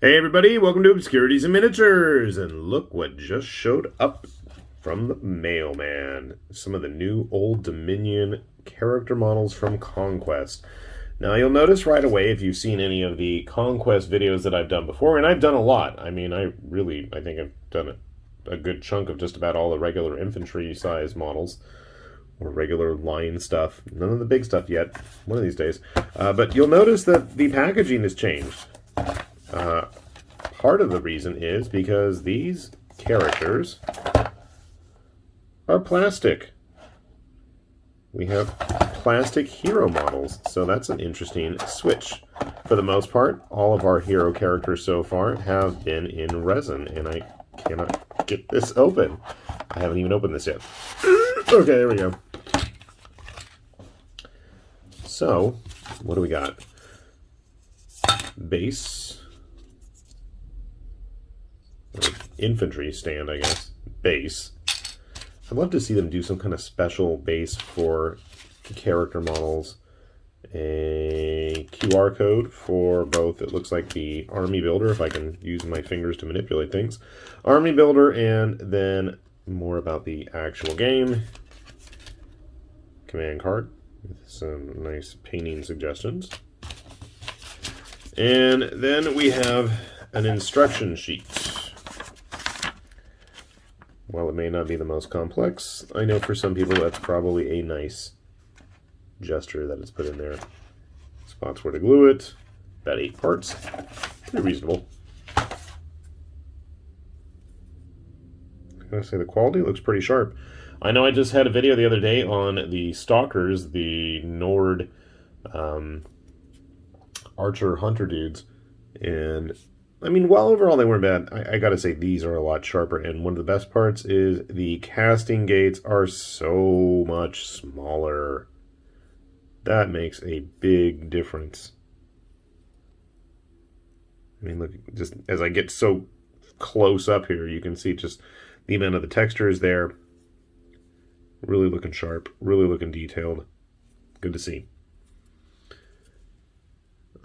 Hey everybody, welcome to Obscurities and Miniatures, and look what just showed up from the mailman. Some of the new Old Dominion character models from Conquest. Now you'll notice right away if you've seen any of the Conquest videos that I've done before, and I've done a lot. I mean, I think I've done a good chunk of just about all the regular infantry size models. Or regular line stuff. None of the big stuff yet. One of these days. But you'll notice that the packaging has changed. Part of the reason is because these characters are plastic. We have plastic hero models, so that's an interesting switch. For the most part, all of our hero characters so far have been in resin, and I cannot get this open. I haven't even opened this yet. Okay, there we go. So, what do we got? Base. Infantry stand, I guess. Base. I'd love to see them do some kind of special base for character models. A QR code for both, it looks like the Army Builder, if I can use my fingers to manipulate things. Army Builder, and then more about the actual game. Command card with some nice painting suggestions. And then we have an instruction sheet. While it may not be the most complex, I know for some people that's probably a nice gesture that it's put in there. Spots where to glue it. About 8 parts. Pretty reasonable. I gotta say, the quality looks pretty sharp. I know I just had a video the other day on the Stalkers, the Nord Archer Hunter dudes, and I mean, while overall they weren't bad, I gotta say these are a lot sharper, and one of the best parts is the casting gates are so much smaller. That makes a big difference. I mean, look, just as I get so close up here, you can see just the amount of the texture is there. Really looking sharp, really looking detailed. Good to see.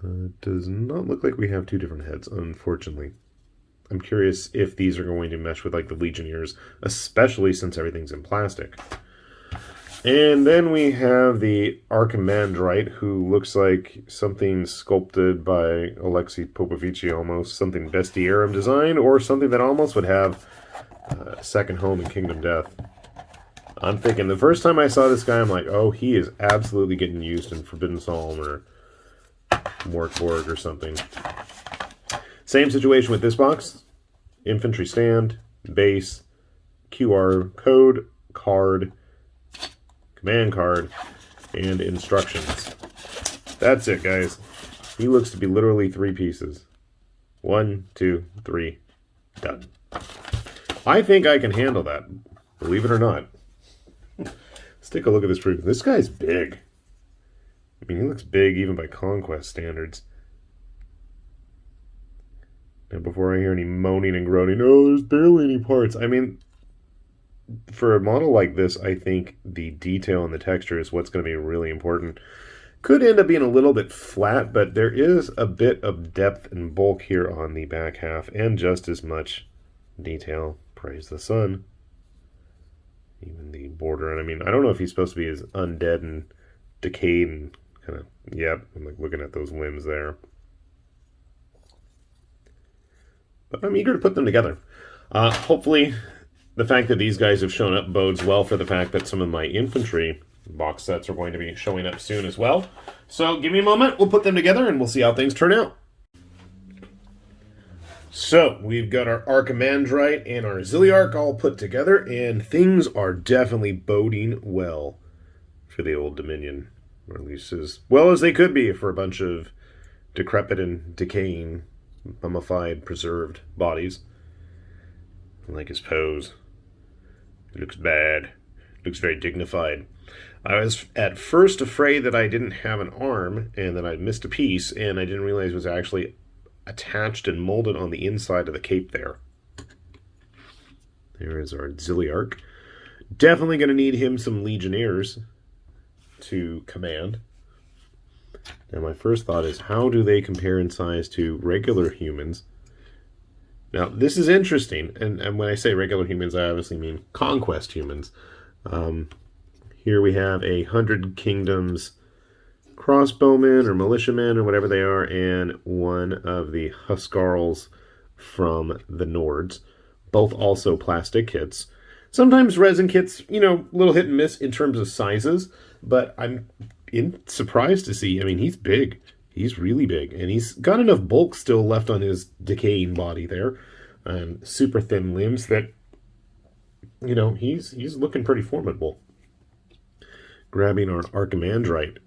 It does not look like we have 2 different heads, unfortunately. I'm curious if these are going to mesh with like the Legionnaires, especially since everything's in plastic. And then we have the Archimandrite, who looks like something sculpted by Alexei Popovici almost, something Bestiarum design, or something that almost would have second home in Kingdom Death. I'm thinking the first time I saw this guy, I'm like, oh, he is absolutely getting used in Forbidden Psalm or Morkborg or something. Same situation with this box. Infantry stand, base, QR code, card, command card, and instructions. That's it, guys. He looks to be literally 3 pieces. 1, 2, 3, done. I think I can handle that, believe it or not. Let's take a look at this proof. This guy's big. I mean, he looks big even by Conquest standards. And before I hear any moaning and groaning, oh, there's barely any parts. I mean, for a model like this, I think the detail and the texture is what's going to be really important. Could end up being a little bit flat, but there is a bit of depth and bulk here on the back half, and just as much detail. Praise the sun. Even the border, and I mean, I don't know if he's supposed to be as undead and decayed and kind of, yep, I'm like looking at those limbs there. But I'm eager to put them together. Hopefully, the fact that these guys have shown up bodes well for the fact that some of my infantry box sets are going to be showing up soon as well. So give me a moment, we'll put them together and we'll see how things turn out. So, we've got our Archimandrite and our Ziliarch all put together, and things are definitely boding well for the Old Dominion. Or at least as well as they could be for a bunch of decrepit and decaying, mummified, preserved bodies. I like his pose. It looks bad. It looks very dignified. I was at first afraid that I didn't have an arm, and that I'd missed a piece, and I didn't realize it was actually attached and molded on the inside of the cape there. There is our Ziliarch. Definitely going to need him some Legionnaires to command. Now my first thought is, how do they compare in size to regular humans Now, this is interesting, and when I say regular humans, I obviously mean Conquest humans. Um, Here we have 100 Kingdoms crossbowmen or militiamen or whatever they are, and one of the Huskarls from the Nords. Both also plastic kits. Sometimes resin kits, a little hit and miss in terms of sizes, but I'm surprised to see. I mean, he's big. He's really big, and he's got enough bulk still left on his decaying body there, and super thin limbs that, he's looking pretty formidable. Grabbing our Archimandrite.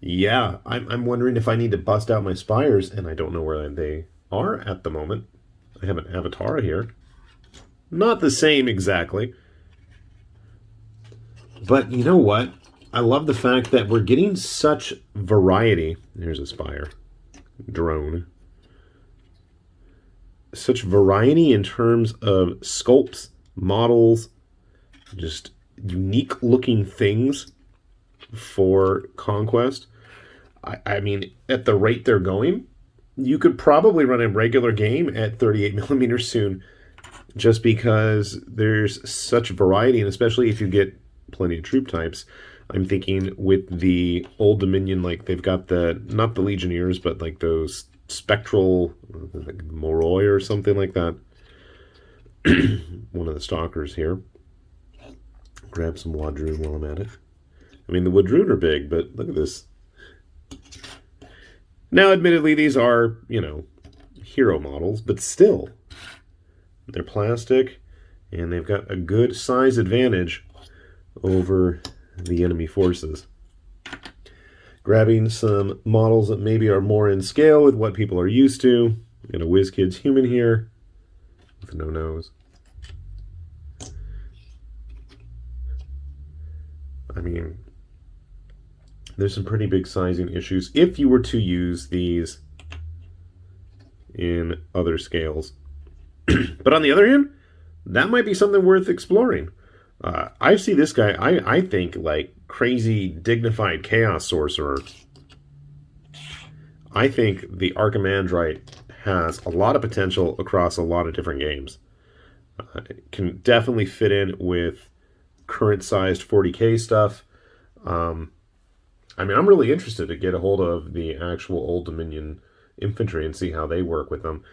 Yeah, I'm wondering if I need to bust out my spires, and I don't know where they are at the moment. I have an Avatara here. Not the same exactly. But you know what? I love the fact that we're getting such variety. Here's a spire. Drone. Such variety in terms of sculpts, models, just unique looking things for Conquest. I mean, at the rate they're going, you could probably run a regular game at 38 millimeters soon, just because there's such variety, and especially if you get plenty of troop types. I'm thinking with the Old Dominion, like they've got not the Legionnaires, but like those spectral, like Moroi or something like that. One of the stalkers here. Grab some Wadroon while I'm at it. I mean, the Wadroon are big, but look at this. Now, admittedly, these are, hero models, but still, they're plastic, and they've got a good size advantage over the enemy forces. Grabbing some models that maybe are more in scale with what people are used to. Got a WizKids human here with no nose. I mean, there's some pretty big sizing issues if you were to use these in other scales. But on the other hand, that might be something worth exploring. I see this guy, I think, like crazy dignified chaos sorcerer. I think the Archimandrite has a lot of potential across a lot of different games. It can definitely fit in with current sized 40k stuff. I mean, I'm really interested to get a hold of the actual Old Dominion infantry and see how they work with them.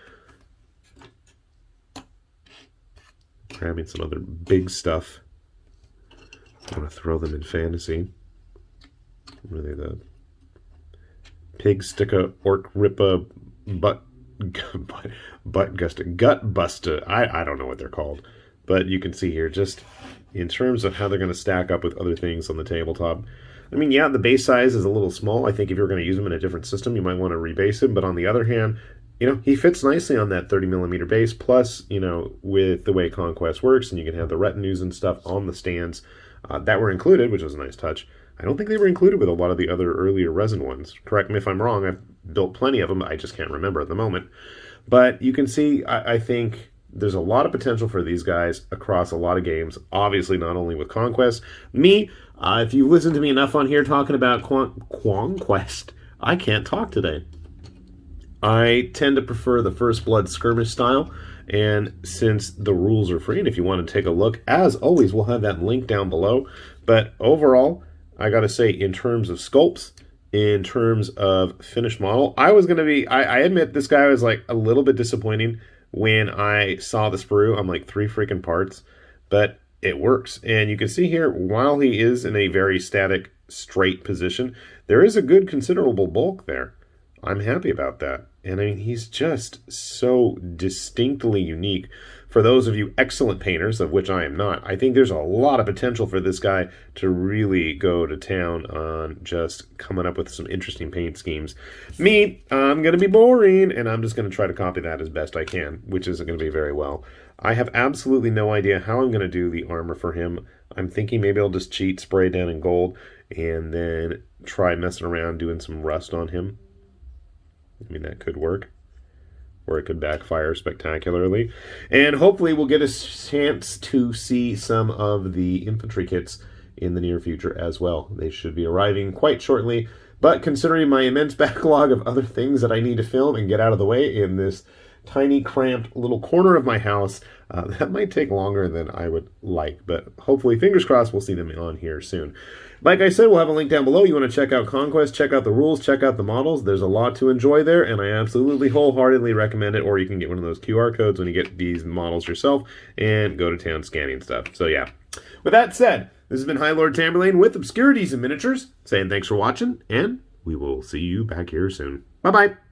Grabbing some other big stuff. I want to throw them in fantasy. What are they? The Pig Sticka Orc Rippa Butt Gusta Gut Busta. I don't know what they're called, but you can see here just in terms of how they're going to stack up with other things on the tabletop. I mean, yeah, the base size is a little small. I think if you're going to use them in a different system, you might want to rebase him. But on the other hand, he fits nicely on that 30 millimeter base. Plus, with the way Conquest works, and you can have the retinues and stuff on the stands that were included, which was a nice touch. I don't think they were included with a lot of the other earlier resin ones. Correct me if I'm wrong. I've built plenty of them. I just can't remember at the moment. But you can see, I think there's a lot of potential for these guys across a lot of games. Obviously, not only with Conquest. Me, if you listen to me enough on here talking about Conquest, I can't talk today. I tend to prefer the First Blood skirmish style. And since the rules are free, and if you want to take a look, as always, we'll have that link down below. But overall, I got to say, in terms of sculpts, in terms of finished model, I admit this guy was like a little bit disappointing when I saw the sprue. I'm like 3 freaking parts, but it works. And you can see here, while he is in a very static, straight position, there is a good considerable bulk there. I'm happy about that. And I mean, he's just so distinctly unique. For those of you excellent painters, of which I am not, I think there's a lot of potential for this guy to really go to town on just coming up with some interesting paint schemes. Me, I'm going to be boring, and I'm just going to try to copy that as best I can, which isn't going to be very well. I have absolutely no idea how I'm going to do the armor for him. I'm thinking maybe I'll just cheat, spray down in gold, and then try messing around doing some rust on him. I mean, that could work. Or it could backfire spectacularly. And hopefully we'll get a chance to see some of the infantry kits in the near future as well. They should be arriving quite shortly. But considering my immense backlog of other things that I need to film and get out of the way in this tiny, cramped little corner of my house. That might take longer than I would like, but hopefully, fingers crossed, we'll see them on here soon. Like I said, we'll have a link down below. You want to check out Conquest, check out the rules, check out the models. There's a lot to enjoy there, and I absolutely wholeheartedly recommend it. Or you can get one of those QR codes when you get these models yourself and go to town scanning stuff. So yeah. With that said, this has been High Lord Tamberlane with Obscurities and Miniatures, saying thanks for watching, and we will see you back here soon. Bye-bye.